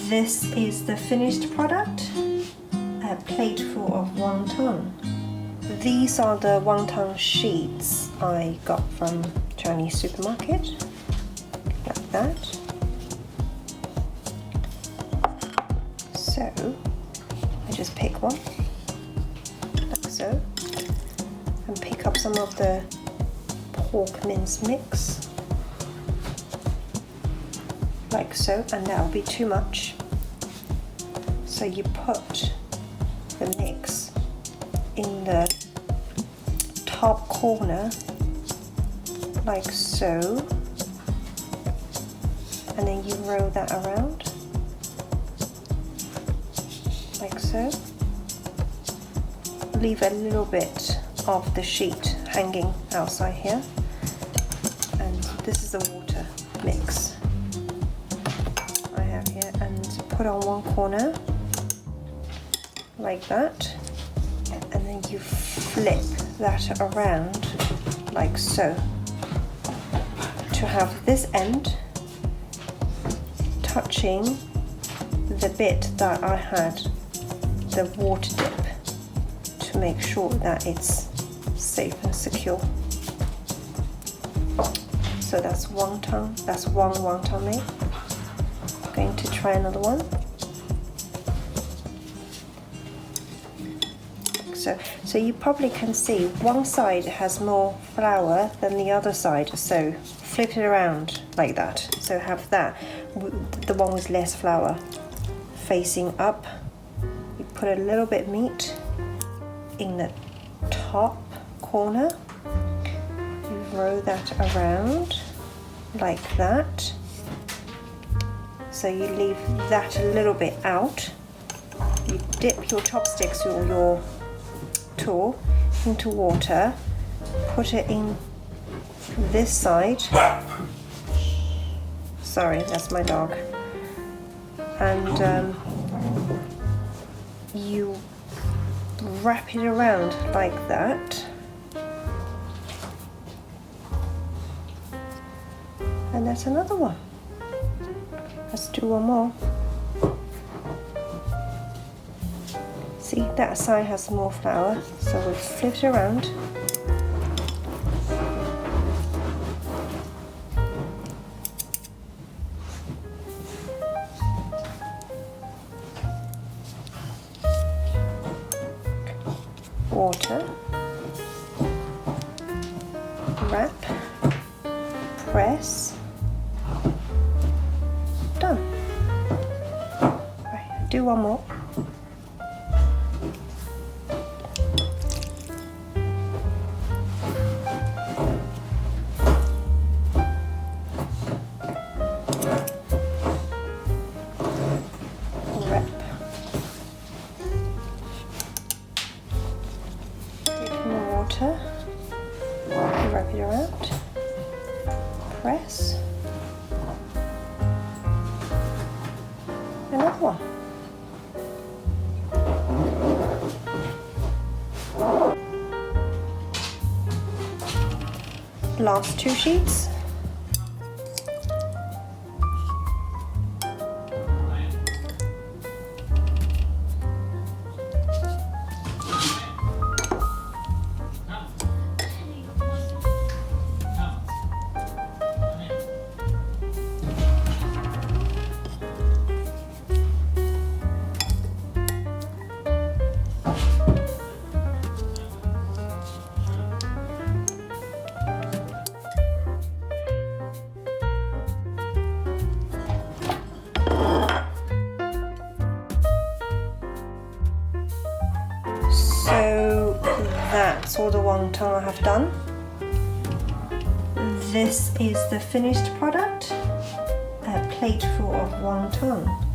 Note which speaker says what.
Speaker 1: This is the finished product, a plate full of wonton. These are the wonton sheets I got from Chinese supermarket, like that. So I just pick one, like so, and pick up some of the pork mince mix, like so, and that will be too much. So you put the mix in the top corner, like so, and then you roll that around, like so. Leave a little bit of the sheet hanging outside here, and this is the water mix I have here, and put on one corner like that, and then you flip that around like so to have this end touching the bit that I had the water dip, to make sure that it's safe and secure. So that's wonton, that's one wonton made. I'm going to try another one. So you probably can see one side has more flour than the other side, so flip it around like that. So have that, the one with less flour facing up. You put a little bit of meat in the top corner, you roll that around like that, so you leave that a little bit out. You dip your chopsticks or your tool into water, put it in this side, sorry, that's my dog, and you wrap it around like that, and that's another one. Let's do one more. See, that side has more flour, so we'll flip it around. Water, wrap, press, done. Right, do one more. Water, wrap it around, press, another one. Last two sheets. So that's all the wonton I have done. This is the finished product, a plate full of wonton.